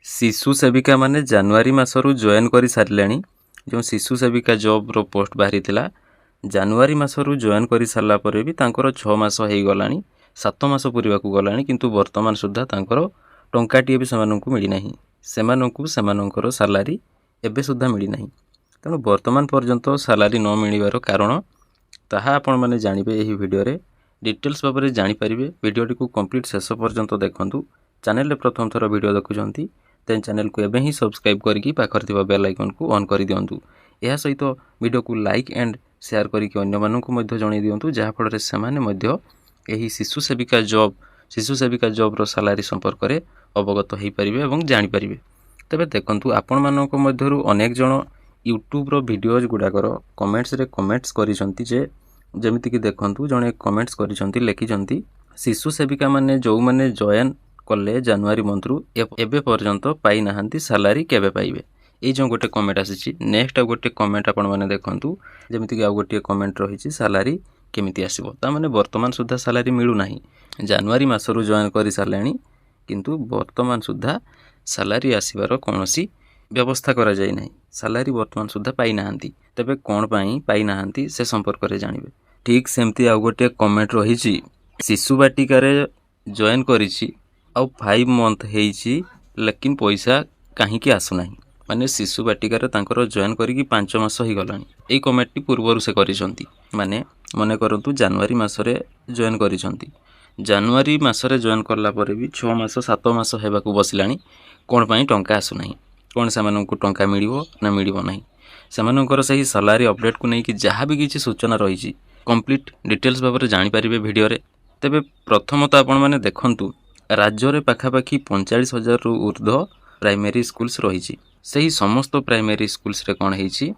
शिशु सेविका माने जनवरी मासरू जॉइन कर सारे जो शिशु सेविका जॉब रो पोस्ट बाहरी थिला जनवरी मासरू जॉइन कर सारा पर भी तांकर 6 मास हो गला 7 मास पूरा गला किंतु वर्तमान सुधा तांकर टंकाटे भी सेमानंकु मिली नाही सेमानंकु सेमानंकर सालारी एबे सुधा मिली नाही तेणु वर्तमान पर्यंत सालारी न मिलिबार कारण ताहा आपण माने जानिबे एही वीडियो रे डिटेल्स भाबरे जानि परिबे वीडियोटी को कंप्लीट शेष पर्यंत देखंतु चैनल रे प्रथम थर वीडियो देखुछंती तेन चैनल को एबे ही सब्सक्राइब करके पाखर थिबा बेल आइकन को ऑन कर दियंतु यह सहित वीडियो को लाइक एंड शेयर करके अन्य माननकु मध्य जणाई दियंतु जहा फल रे सेमाने मध्य एही शिशु सेविका जॉब रो सैलरी संपर्क रे अवगत होई परिबे एवं जानि परिबे। तबे देखंतु आपण माननक मध्यरु अनेक जण यूट्यूब रो वीडियोज गुडाकर कमेंट्स रे कमेंट्स करिसंती जे जेमिति कि देखंतु जणे कमेंट्स करिसंती लेखिसंती शिशु सेविका माने जो माने जॉइन कले जनवरी मंथरू एबे पर्यंत पाई नाहंती सैलरी केबे पाइबे ए जो गोटे कमेंट आसीची नेक्स्ट गोटे कमेंट आपण माने देखंतु जेमिति कि आ गोटे कमेंट रहिची सैलरी केमिति आसीबो ता माने वर्तमान सुधा सैलरी मिलु नाही जनवरी मासरू जॉइन करि सारलेनी किंतु वर्तमान सुधा सैलरी आसीबार कोनोसी व्यवस्था करा जाय नाही सैलरी वर्तमान सुधा पाई नाहंती तबे कोन पाई पाई नाहंती से संपर्क रे जानिबे। ठीक सेमती आ गोटे कमेंट रहिची शिशु बाटिका रे जॉइन करिची आ 5 मंथ हेइची लेकिन पैसा काहे की आसु नाही माने शिशु बाटिका रे तांकर जॉइन करी 5 मास ही गलानी ए कमेंट टी पूर्वरु से करिसंती माने मने करंतु जनवरी मास रे जॉइन करिसंती जनवरी मास रे जॉइन करला परे भी 6 मास 7 मास हेबा को बसिलानी कोन पई टंका आसु नाही कोन सेमानंकु टंका मिलिबो ना मिलिबो नाही सेमानंकर सही सैलरी अपडेट को नै कि जहा भी किछि सूचना रहिछि कंप्लीट डिटेल्स बाबरे जानि परिबे वीडियो रे। तबे प्रथमतः आपण माने देखंतु राज्य रे पाखापाखी 45,000 रु ऊर्ध्व प्राइमरी स्कूल्स रहिछि सही समस्त प्राइमरी स्कूल्स रे कोन हेछि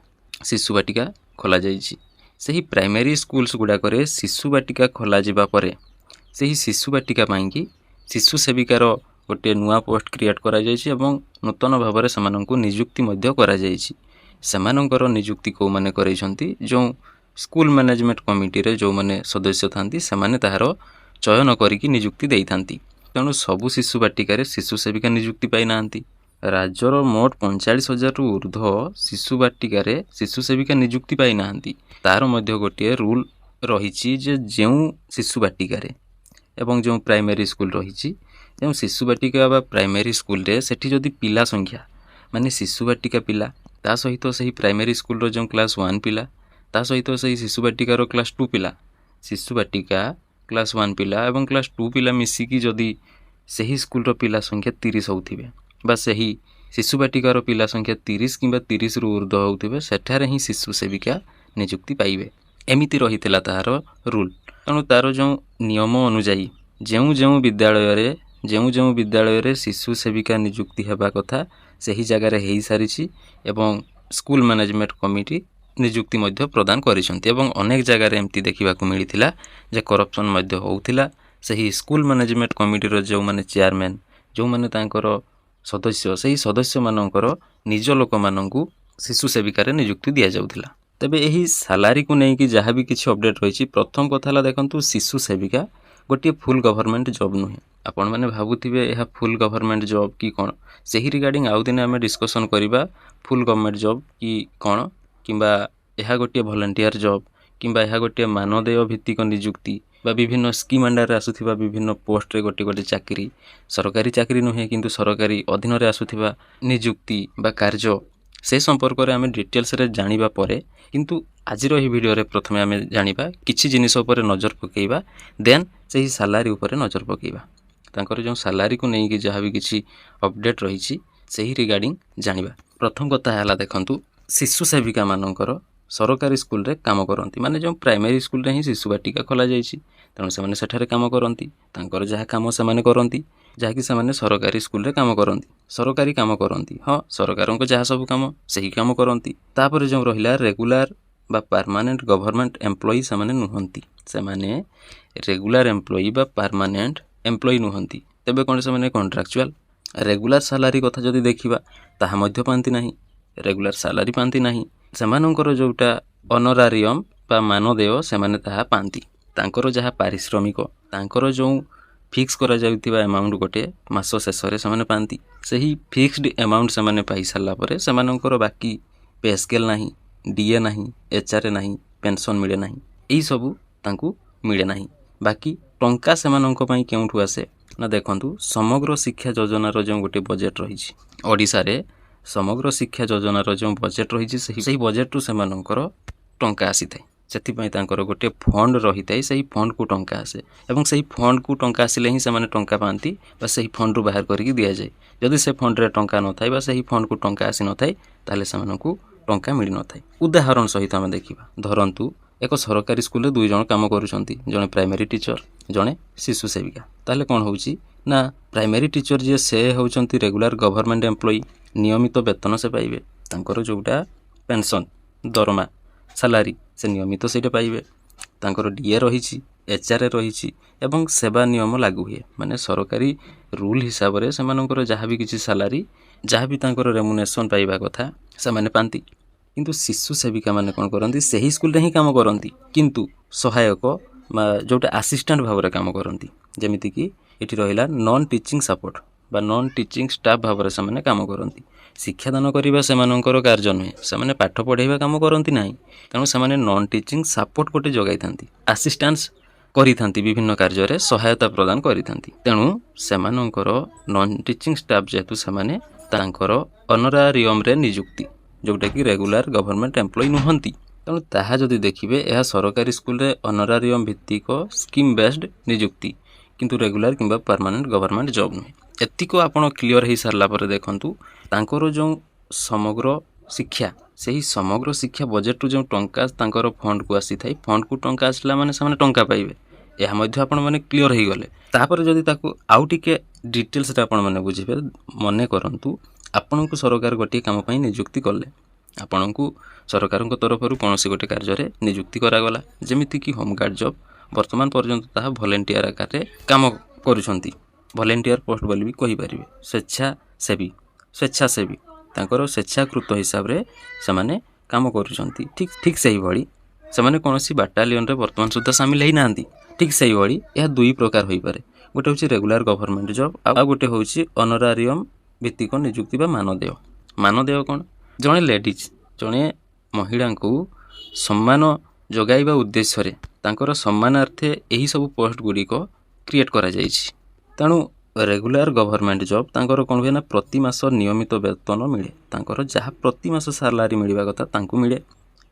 शिशु बाटिका खोला जाइछि सही प्राइमरी स्कूल्स गुडा करे शिशु बाटिका खोला जिबा परे सही शिशु बाटिका पई कि शिशु सेविकार गोटे नुआ पोस्ट क्रिएट करा जाइछि एवं नूतन भाबरे समानंकु नियुक्ति मध्य करा जाइछि समानंकर नियुक्ति को माने करैछंती जो स्कूल मैनेजमेंट कमिटी रे जो माने सदस्य थांती सेमाने ताहारो चयन करिकि नियुक्ति देई थांती तेणु सबु शिशु बाटिका शिशु सेविका नियुक्ति पाई नांती राज्यर मोट 45,000 रु ऊर्ध्व शिशु बाटिका शिशु सेविका नियुक्ति पाई नांती तार मध्य गोटे रूल रहिछि जे जेउ शिशु बाटिका एवं जो प्राइमरी स्कूल रहिछि जो शिशु बाटिका बा प्राइमरी स्कूल रे सेठी जदि पिला संख्या माने शिशु बाटिका पिला ता सहित सही प्राइमरी स्कूल रो जो क्लास 1 पिला ता सहित सही शिशु बाटिका रो क्लास 2 पिला शिशु बाटिका क्लास 1 पिला एवं क्लास 2 पिला मिसिकी जदि सही स्कूल रो पिला संख्या 30 होउथिबे बा सही शिशु बाटिका रो पिला संख्या 30 किबा 30 रु ऊर्ध्व होउथिबे सेठारे ही शिशु सेविका नियुक्ति पाइबे एमिति रहितला तार रूल। तणु तार जो नियम अनुसार जेउ विद्यालय रे शिशु सेविका नियुक्ति हेबा कथा सही जगह रे हेई सारिछि एवं स्कूल मैनेजमेंट कमिटी नियुक्ति मध्य प्रदान करिसंती एवं अनेक जगह रे एमती देखिबा को मिलिथिला जे करप्शन मध्य होउथिला सही स्कूल मैनेजमेंट कमिटी रो जो माने चेयरमैन जो माने तांकर सदस्य सही सदस्य मानकर निज लोक माननकु शिशु सेविका रे नियुक्ति दिया जाउथिला। तबे एही सैलरी को नै कि जहा भी किछि अपडेट रहिछि प्रथम कथाला देखंतु शिशु सेविका गोटे फुल गवर्नमेंट जॉब नुहे आपण माने भाबुथिबे एहा फुल गवर्नमेंट जॉब की कोन सही रिगार्डिंग आउ दिने हमें डिस्कशन करिबा फुल गवर्नमेंट जॉब की कोन किंबा एहा गोटे वॉलंटियर जॉब किंबा एहा गोटे मानदेय भित्तिक नियुक्ति बा विभिन्न स्कीम अंडर आसुथिबा विभिन्न पोस्ट रे गोटे गोटे चाकरी सरकारी चाकरी नुहे किंतु सरकारी अधीन रे आसुथिबा नियुक्ति बा कार्य से संपर्क रे हमें डिटेल्स रे जानिबा परे किंतु आज रो ही वीडियो रे प्रथमे हमें जानिबा किछि जिनिस ऊपर नजर पकेइबा देन सही सैलरी ऊपर नजर पकेइबा तांकर जो सैलरी को नै कि जहा भी किछि अपडेट रहिछि सही रिगार्डिंग जानिबा। प्रथम कथा हला देखंतु शिशु सेविका मानकर सरकारी स्कूल रे काम करंती माने जो प्राइमरी स्कूल रे ही शिशु बाटिका खोला जाइछि तेणु से माने सेठारे काम करंती तांकर जहा काम से माने करंती जहा कि से माने सरकारी स्कूल रे काम करंती सरकारी काम करंती हां सरकारन को जहा सब काम सही काम करंती तापर जो रहिला रेगुलर बा परमानेंट गवर्नमेंट एम्प्लॉई से माने नुहंती से माने रेगुलर एम्प्लॉई बा परमानेंट एम्प्लॉई नुहंती तबे कोन से माने कॉन्ट्रैक्चुअल रेगुलर सैलरी कथा जदि देखिबा ताहा मध्य पांती नाही रेगुलर सैलरी पांती नाही सेमानंकर जोटा ऑनरारियम बा मानदेय सेमाने ताहा पांती तांकर जहा पारिश्रमिक तांकर जो फिक्स करा जाउथिबा अमाउंट गोटे मास शेष से पाती सही फिक्सड अमाउंट से पाई सारा पर से बाकी पे स्केल नहीं, डीए नहीं, एचआरए नहीं, पेंशन मिले नहीं, यही सबू तांकू मिले नहीं। बाकी टंका से केउठू आसे ना देखंतु समग्र शिक्षा योजनार जो गोटे बजेट रही ओडिशा रे समग्र शिक्षा योजनार जो बजेट रही सही बजेट रु सेमानंकर टंका आसी थाए से गोटे फंड रही थाए सही फंड को टंका आसे एवं सही फंड को टंका आसिले ही से टंका पाती बा सही फंड रु बाहर करके दि जाए। जदि से फंड रे टंका न थाए बा सही फंड को टंका आसी न थाए ताले सेमानंकु टंका मिल न थाए। उदाहरण सहित आम देखा धरंतु एक सरकारी स्कूल 2 जन काम करुँच जड़े प्राइमरी टीचर जड़े शिशु सेविका ताले कौन होची ना प्राइमरी टीचर जी से होती रेगुलर गवर्नमेंट एम्प्लॉई नियमित वेतन से पाइबे तांकर जोटा पेंशन दरमा सालारी से नियमित से पाइबे तांकर डीए रही एचआरए रही एवं सेवा नियम लागू हुए माने सरकारी रूल हिसाब से सेमानंकर जहाँ भी किसी सालारी जहाँ भी तांकर रेमुनेशन पाइबा कथा से माने पांती। किंतु शिशु सेविका माने कौन करती से स्कूल रे ही काम करती किंतु सहायक जोटा असिस्टेंट भाव में काम करती जमीती कि ये रहा नॉन टीचिंग सपोर्ट बा नॉन टीचिंग स्टाफ भाव से काम करती। शिक्षादान करवा से कार्य नुहे से पाठ पढ़ाइबा काम करती ना तेणु से नॉन टीचिंग सपोर्ट गोटे जगै था असिस्टेंस करी विभिन्न कार्य रे सहायता प्रदान करी तेणु से नॉन टीचिंग स्टाफ जेहेतु से ऑनरारियम रे नियुक्ति जोटा कि रेगुलर गवर्नमेंट एम्प्लॉई नुहंती तेणु ताहा जदि देखिबे यह सरकारी स्कूल रे ऑनरारियम भित्तिक स्कीम बेस्ड नियुक्ति किंतु रेगुलर किंबा परमानेंट गवर्नमेंट जॉब नुहे। एतिको आपण क्लियर हो सारा पर देखंतु तांकर जो समग्र शिक्षा से समग्र शिक्षा बजेट रू जो टंका तांकर फंड को आसी थाई फंड को टंका आसला माने से टंका पाइबे यह मध्य आपण माने क्लियर हो गले। तापर जदि ताकू आउ टिके डिटेल्स रे आपण माने बुझिबे मने करंतु आपण को सरकार गोटे काम पई नियुक्ति करले आपण को सरकार तरफ कौन गोटे कार्य नियुक्ति करागला जमीती कि होमगार्ड जॉब वर्तमान पर्यंत ताहा वॉलंटियर आकार रे काम करूछंती वॉलंटियर पोस्ट बोली भी कहि परिबे स्वेच्छासेवी तांकर स्वेच्छाकृत हिसाब रे समाने काम करूछंती ठीक सही भली समाने कोनोसी बाटालियन रे वर्तमान सुद्धा शामिल है नांती। ठीक सही भली यह 2 प्रकार होई पारे गोटे होची रेगुलर गवर्नमेंट जॉब आ गोटे होची ऑनरारियम भित्तिक नियुक्ति बा मानदेय कौन जड़े लेडीज जड़े महिला को सम्मान जगाइबा उद्देश्य रे तांकर सम्मानार्थे यही सब पोस्ट गुड़िक क्रिएट करा जाइछि। तेणु रेगुलर गवर्नमेंट जॉब तांकर कौन हुए ना प्रति मास नियमित वेतन मिले तांकर जहाँ प्रति मास सालारी मिलवा कथा तांकु मिले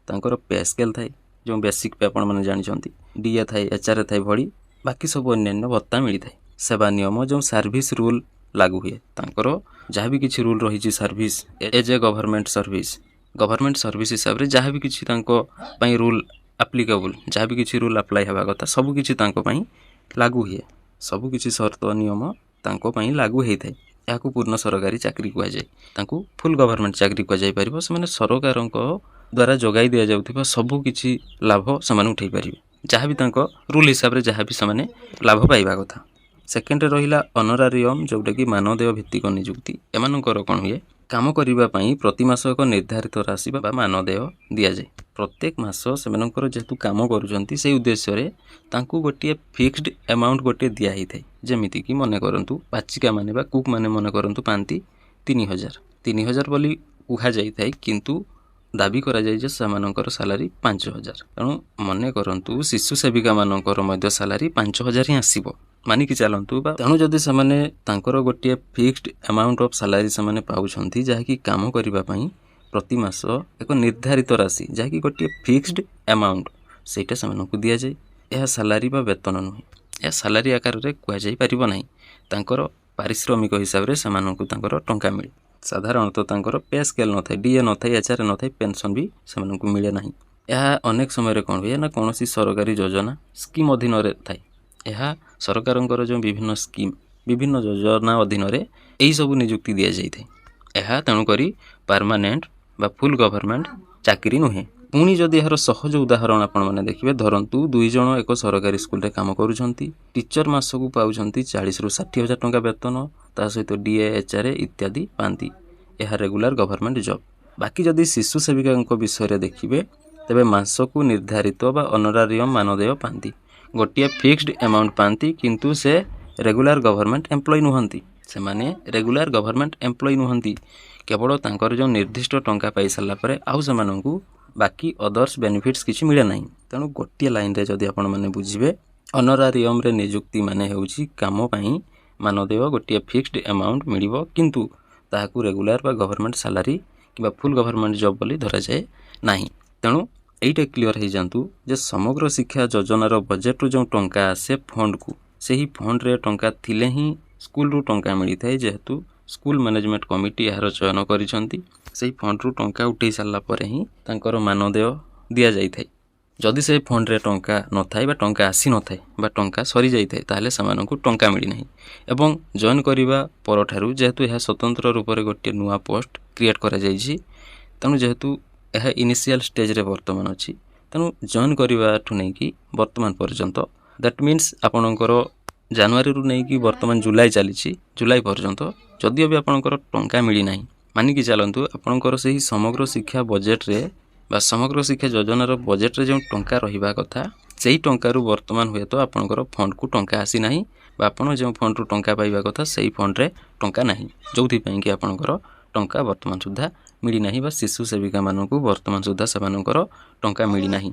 तांकर पे स्केल थाए जो बेसिक पे आपण माने जानिछंती डीए थाए एचआरए थाए भली बाकी सब अन्य भत्ता मिली थाए। सेवा नियम जो सर्विस रूल लागू हुए तांकर जहाँ भी किसी रूल रही service as a government service हिसाब से जहाँ भी किसी रूल एप्लिकेबल जहाँ भी किसी रूल अप्लाई होगा कथा सब किसी लागू हुए सब किसी शर्त नियम तांको पई लागू होता है। यह पूर्ण सरकारी चाकरी कहुए फुल गवर्नमेंट चाकरी कहुपर से सरकार द्वारा जगाई दि जाउथिबा सबु किछि लाभ से उठे पारे जहाँ भी रूल हिसाब से जहाँ भी से लाभ पाइबा कथा। सेकेंड रहिला ऑनरारियम जोटा कि मानदेय भित्तिक नियुक्ति एमानकर कौन हुए काम करिबा पई प्रति मास एक निर्धारित राशि बा मानदेय दिया जाए प्रत्येक मास सेमानकर जेतु काम करूछंती से उद्देश्य रे तांकू गोटे फिक्स्ड अमाउंट गोटे दिया ही थाए जेमिति कि मने करंतु पाचिका माने बा कुक माने मने करंतु पांती 3000 बोली कुहा जाई थाए किंतु दाबी करा जाय जे सेमानकर सालारी 5000 तेणु मने करंतु शिशु सेविका मानकर मध्य सालारी 5000 ही आसीबो मानिकी चलतु तेणु जदि से गोटे फिक्स्ड अमाउंट ऑफ सालारी से पाउछंती जहाँकि काम करने प्रति मास एक निर्धारित राशि जहाँकि गोटे फिक्स्ड अमाउंट सेटा से दि जाए यह सालारी बा वेतन नुहे यह सालारी आकार में कहुई पार ना तांकर पारिश्रमिक हिसाब से टंका मिले साधारणतः पे स्केल न था डीए न था एचआरए न था पेंशन भी से मिले ना। यह अनेक समय कौन हुए ना कौन सरकारी योजना स्कीम अधीन थाए यह सरकार जो विभिन्न स्कीम विभिन्न योजना अधीन यही सब नियुक्ति दि जाए यह तेणुक परमानेंट बा फुल गवर्नमेंट चाकरी नुहे। पुणी जदि यार सहज उदाहरण आपण मैंने देखिए धरतु 2 जन एक सरकारी स्कूल रे काम करुछंती टीचर मासकू पाउछंती 40 ରୁ 60,000 टंका वेतन ता सहित डीए एचआरए इत्यादि पांती यह रेगुलर गवर्नमेंट जॉब। बाकी जदि शिशु सेविका विषय देखिए तेबे मासकू निर्धारित बा ऑनरारियम मानदेय पांती गोटे फिक्स्ड अमाउंट पांती किंतु से रेगुलर गवर्नमेंट एम्प्लॉय नुहंती सेमाने रेगुलर गवर्नमेंट एम्प्लॉय नुहंती केवल तांकर जो निर्दिष्ट टंका पाई सारा पर आउ सेमानंकु बाकी अदर्स बेनिफिट्स किछि मिले नाही। तेणु गोटे लाइन रे जदि आपण माने बुझिबे ऑनरारियम रे नियुक्ति माने हेउछि काम पई मानदेय गोटे फिक्स्ड अमाउंट मिलिबो किंतु ताहाकू रेगुलर बा गवर्नमेंट सैलरी कि फुल गवर्नमेंट जॉब बोली धरा जाए नाही। तेणु एइटा क्लियर हो जातु जे समग्र शिक्षा योजनार बजेट रु जो टंका आसे फंड को सही फंड रे टंका थिले ही स्कूल रु टंका मिली थाए जेहेतु स्कूल मैनेजमेंट कमिटी यार चयन करिसंती सही फंड रु टंका उठै सारला परे ही तांकर मानदेय दिया जाई थाए। जदि से फंड रे टंका न थाए बा टंका आसी न थाए बा टंका सरी जाई थाए ताहले समानकु टंका मिली नाही एवं जॉइन करिवा परठारु जेहेतु यह स्वतंत्र रूप रे गोटे नुआ पोस्ट क्रिएट करा जाईछि तेणु जेहेतु यह इनिशियल स्टेज रे वर्तमान अछि तेणु जॉइन करिवा ठु नै कि वर्तमान पर्यंत दैट मीन्स आपणकर जनवरी रु नै कि वर्तमान जुलाई चलीछि जुलाई पर्यंत जदि भी आपणकर टंका मिली नाही मानिक चलतु आपणकर सही समग्र शिक्षा बजेट रे बा समग्र शिक्षा योजनार बजेट रे जो टंका रहिबा कथा सेही टंका रु वर्तमान हुए तो आपणकर फंड को टंका आसी नाही बा आपण जो फंड रु टंका पाइबा कथा सेही फंड रे टंका नाही जोथि पई कि आपणकर टंका वर्तमान सुधा मिली नाही बा शिशु सेविका मानकु वर्तमान सुधा सेमानकर टंका मिली नाही।